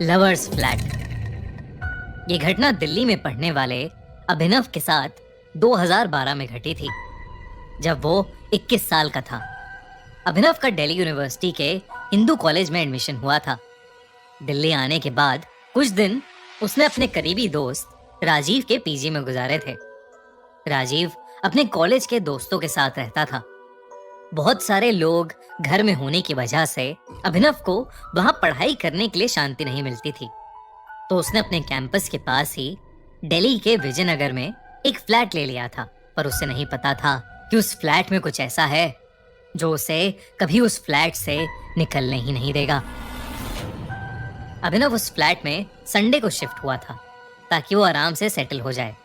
Lovers flat. ये घटना दिल्ली में पढ़ने वाले अभिनव के साथ 2012 में घटी थी, जब वो 21 साल का था। अभिनव का दिल्ली यूनिवर्सिटी के हिंदू कॉलेज में एडमिशन हुआ था। दिल्ली आने के बाद कुछ दिन उसने अपने करीबी दोस्त राजीव के पीजी में गुजारे थे। राजीव अपने कॉलेज के दोस्तों के साथ रहता था। बहुत सारे लोग घर में होने की वजह से अभिनव को वहां पढ़ाई करने के लिए शांति नहीं मिलती थी, तो उसने अपने कैंपस के पास ही दिल्ली के विजयनगर में एक फ्लैट ले लिया था। पर उसे नहीं पता था कि उस फ्लैट में कुछ ऐसा है जो उसे कभी उस फ्लैट से निकलने ही नहीं देगा। अभिनव उस फ्लैट में संडे को शिफ्ट हुआ था ताकि वो आराम से सेटल हो जाए।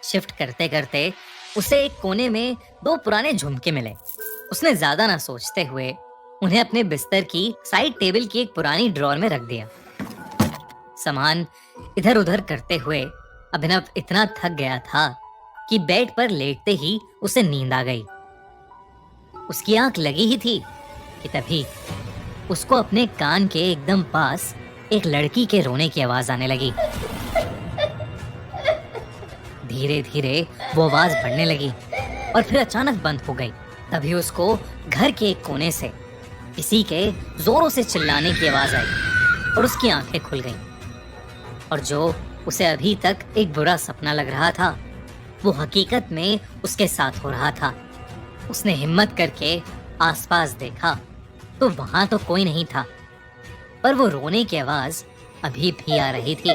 शिफ्ट करते करते उसे एक कोने में 2 पुराने झुमके मिले। उसने ज्यादा ना सोचते हुए उन्हें अपने बिस्तर की साइड टेबल की एक पुरानी ड्रॉर में रख दिया। सामान इधर उधर करते हुए अभिनव इतना थक गया था कि बेड पर लेटते ही उसे नींद आ गई। उसकी आंख लगी ही थी कि तभी उसको अपने कान के एकदम पास एक लड़की के रोने की आवाज आने लगी। धीरे धीरे वो आवाज बढ़ने लगी और फिर अचानक बंद हो गई। तभी उसको घर के एक कोने से किसी के जोरों से चिल्लाने की आवाज आई और उसकी आंखें खुल गईं। और जो उसे अभी तक एक बुरा सपना लग रहा था, वो हकीकत में उसके साथ हो रहा था। उसने हिम्मत करके आसपास देखा तो वहां तो कोई नहीं था, पर वो रोने की आवाज अभी भी आ रही थी।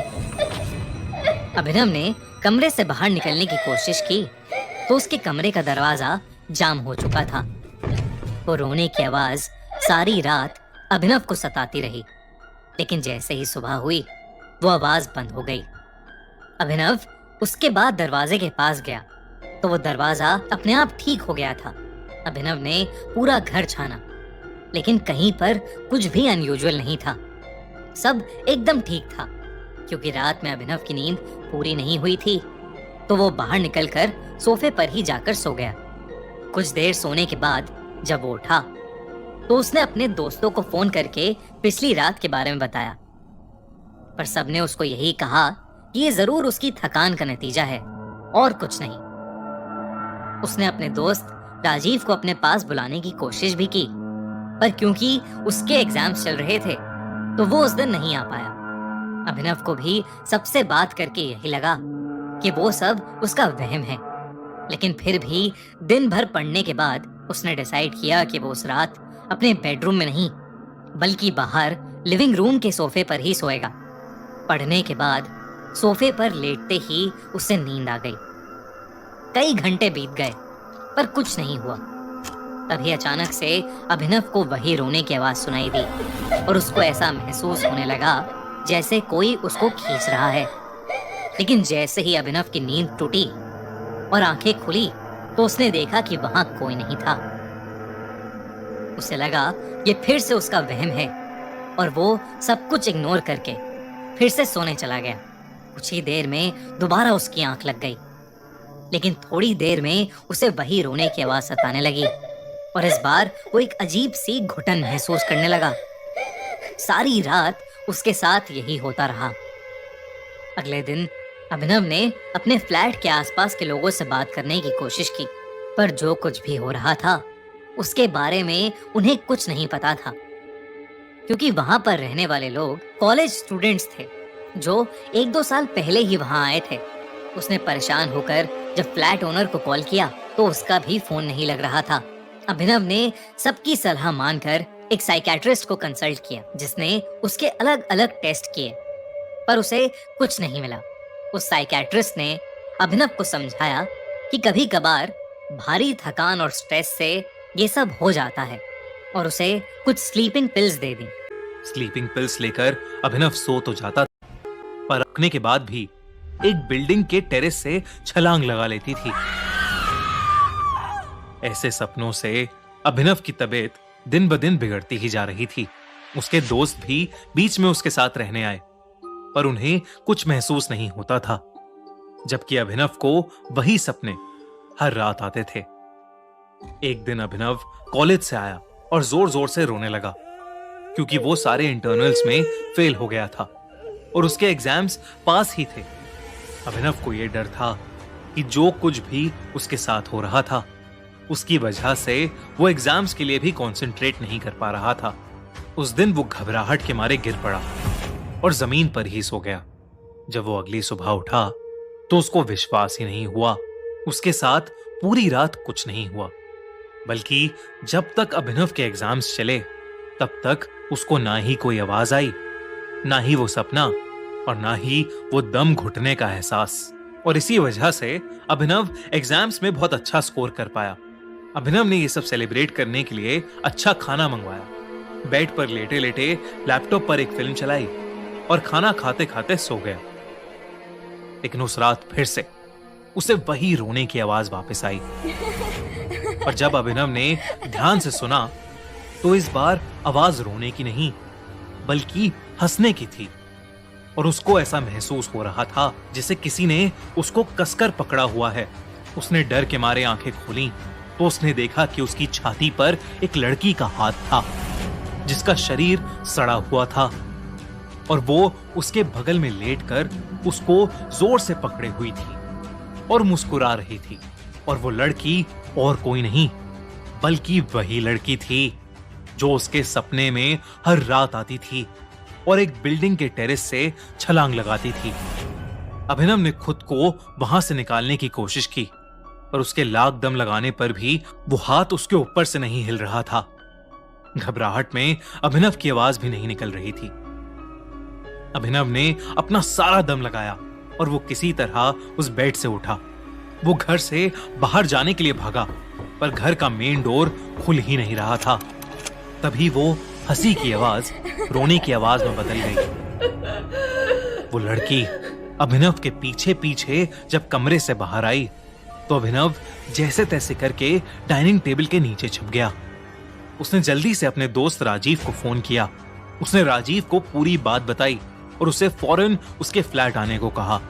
अभिनव ने कमरे से बाहर निकलने की कोशिश की तो उसके कमरे का दरवाजा जाम हो चुका था। वो रोने की आवाज सारी रात अभिनव को सताती रही, लेकिन जैसे ही सुबह हुई वो आवाज बंद हो गई। अभिनव उसके बाद दरवाजे के पास गया तो वो दरवाजा अपने आप ठीक हो गया था। अभिनव ने पूरा घर छाना, लेकिन कहीं पर कुछ भी अनयूजुअल नहीं था। सब एकदम ठीक था, क्योंकि रात में अभिनव की नींद पूरी नहीं हुई थी, तो वो बाहर निकलकर सोफे पर ही जाकर सो गया। कुछ देर सोने के बाद जब वो उठा तो उसने अपने दोस्तों को फोन करके पिछली रात के बारे में बताया, पर सबने उसको यही कहा कि ये जरूर उसकी थकान का नतीजा है और कुछ नहीं। उसने अपने दोस्त राजीव को अपने पास बुलाने की कोशिश भी की, पर क्योंकि उसके एग्जाम्स चल रहे थे तो वो उस दिन नहीं आ पाया। अभिनव को भी सबसे बात करके यही लगा कि वो सब उसका वहम है, लेकिन फिर भी दिन भर पढ़ने के बाद उसने डिसाइड किया कि वो उस रात अपने बेडरूम में नहीं बल्कि बाहर लिविंग रूम के सोफे पर ही सोएगा। पढ़ने के बाद सोफे पर लेटते ही उसे नींद आ गई। कई घंटे बीत गए पर कुछ नहीं हुआ। तभी अचानक से अभिनव को वही रोने की आवाज सुनाई दी और उसको ऐसा महसूस होने लगा जैसे कोई उसको खींच रहा है। लेकिन जैसे ही अभिनव की नींद टूटी और आंखें खुली तो उसने देखा कि वहां कोई नहीं था। उसे लगा ये फिर से उसका वहम है और वो सब कुछ इग्नोर करके फिर से सोने चला गया। कुछ ही देर में दोबारा उसकी आंख लग गई, लेकिन थोड़ी देर में उसे वही रोने की आवाज सताने लगी और इस बार वो एक अजीब सी घुटन महसूस करने लगा। सारी रात उसके साथ यही होता रहा। अगले दिन अभिनव ने अपने फ्लैट के आसपास के लोगों से बात करने की कोशिश की, पर जो कुछ भी हो रहा था उसके बारे में उन्हें कुछ नहीं पता था, क्योंकि वहां पर रहने वाले लोग कॉलेज स्टूडेंट्स थे जो 1-2 साल पहले ही वहां आए थे। उसने परेशान होकर जब फ्लैट ओनर को कॉल किया तो उसका भी फोन नहीं लग रहा था। अभिनव ने सबकी सलाह मानकर एक साइकियाट्रिस्ट को कंसल्ट किया, जिसने उसके अलग अलग टेस्ट किए, पर उसे कुछ नहीं मिला। उस साइकियाट्रिस्ट ने अभिनव को समझाया कि कभी कभार भारी थकान और स्ट्रेस से ये सब हो जाता है और उसे कुछ स्लीपिंग पिल्स दे दी। स्लीपिंग पिल्स लेकर अभिनव सो तो जाता था, पर रखने के बाद भी एक बिल्डिंग के टेरेस से छलांग लगा लेती थी। ऐसे सपनों से अभिनव की तबीयत दिन ब दिन बिगड़ती ही जा रही थी। उसके दोस्त भी बीच में उसके साथ रहने आए, पर उन्हें कुछ महसूस नहीं होता था, जबकि अभिनव को वही सपने हर रात आते थे। एक दिन अभिनव कॉलेज से आया और जोर जोर से रोने लगा। क्योंकि वो सारे इंटरनल्स में फेल हो गया था और उसके एग्जाम्स पास ही थे। अभिनव को यह डर था कि जो कुछ भी उसके साथ हो रहा था उसकी वजह से वो एग्जाम्स के लिए भी कंसंट्रेट नहीं कर पा रहा था। उस दिन वो घबराहट के मारे गिर पड़ा और जमीन पर ही सो गया। जब वो अगली सुबह उठा तो उसको विश्वास ही नहीं हुआ उसके साथ पूरी रात कुछ नहीं हुआ, बल्कि जब तक अभिनव के एग्जाम्स चले तब तक उसको ना ही कोई आवाज आई, ना ही वो सपना और ना ही वो दम घुटने का एहसास। और इसी वजह से अभिनव एग्जाम्स में बहुत अच्छा स्कोर कर पाया। अभिनव ने ये सब सेलिब्रेट करने के लिए अच्छा खाना मंगवाया, बेड पर लेटे लेटे लैपटॉप पर एक फिल्म चलाई और खाना खाते खाते सो गया। लेकिन उस रात फिर से उसे वही रोने की आवाज वापस आई और जब अभिनव ने ध्यान से सुना तो इस बार आवाज रोने की नहीं बल्कि हंसने की थी। और उसको ऐसा महसूस हो रहा था जैसे किसी ने उसको कसकर पकड़ा हुआ है। उसने डर के मारे आंखें खोली तो उसने देखा कि उसकी छाती पर एक लड़की का हाथ था जिसका शरीर सड़ा हुआ था और वो उसके बगल में लेटकर उसको जोर से पकड़े हुई थी और मुस्कुरा रही थी। और वो लड़की और कोई नहीं बल्कि वही लड़की थी जो उसके सपने में हर रात आती थी और एक बिल्डिंग के टेरेस से छलांग लगाती थी। अभिनव ने खुद को वहां से निकालने की कोशिश की और उसके लाख दम लगाने पर भी वो हाथ उसके ऊपर से नहीं हिल रहा था। घबराहट में अभिनव की आवाज भी नहीं निकल रही थी। अभिनव ने अपना सारा दम लगाया और वो किसी तरह उस बेड से उठा। वो घर से बाहर जाने के लिए भागा पर घर का मेन डोर खुल ही नहीं रहा था। तभी वो हंसी की आवाज रोने की आवाज में बदल गई। वो लड़की अभिनव के पीछे पीछे जब कमरे से बाहर आई तो अभिनव जैसे तैसे करके डाइनिंग टेबल के नीचे छुप गया। उसने जल्दी से अपने दोस्त राजीव को फोन किया। उसने राजीव को पूरी बात बताई और उसे फौरन उसके फ्लैट आने को कहा।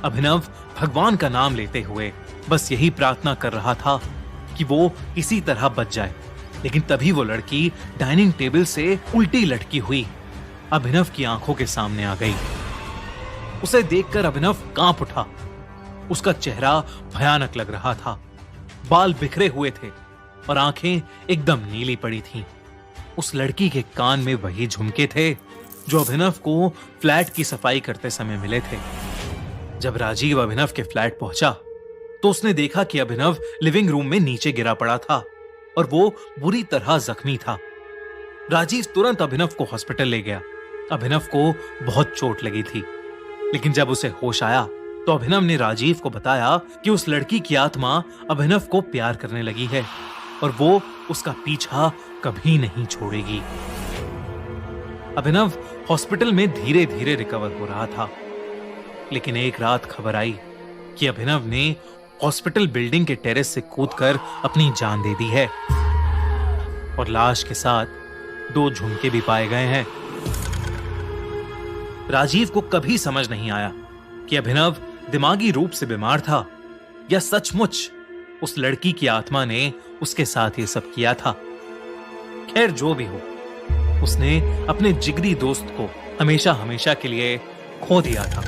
अभिनव भगवान का नाम लेते हुए बस यही प्रार्थना कर रहा था कि वो किसी तरह बच जाए। लेकिन तभी वो लड़की डाइनिंग टेबल से उल्टी लटकी हुई अभिनव की आंखों के सामने आ गई। उसे देखकर अभिनव कांप उठा। उसका चेहरा भयानक लग रहा था। बाल बिखरे हुए थे और आंखें एकदम नीली पड़ी थीं। उस लड़की के कान में वही झुमके थे जो अभिनव को फ्लैट की सफाई करते समय मिले थे। जब राजीव अभिनव के फ्लैट पहुंचा तो उसने देखा कि अभिनव लिविंग रूम में नीचे गिरा पड़ा था और वो बुरी तरह जख्मी था। राजीव तुरंत अभिनव को हॉस्पिटल ले गया। अभिनव को बहुत चोट लगी थी, लेकिन जब उसे होश आया तो अभिनव ने राजीव को बताया कि उस लड़की की आत्मा अभिनव को प्यार करने लगी है और वो उसका पीछा कभी नहीं छोड़ेगी। अभिनव हॉस्पिटल में धीरे धीरे रिकवर हो रहा था, लेकिन एक रात खबर आई कि अभिनव ने हॉस्पिटल बिल्डिंग के टेरेस से कूदकर अपनी जान दे दी है और लाश के साथ 2 झुमके भी पाए गए हैं। राजीव को कभी समझ नहीं आया कि अभिनव दिमागी रूप से बीमार था या सचमुच उस लड़की की आत्मा ने उसके साथ ये सब किया था। खैर जो भी हो, उसने अपने जिगरी दोस्त को हमेशा हमेशा के लिए खो दिया था।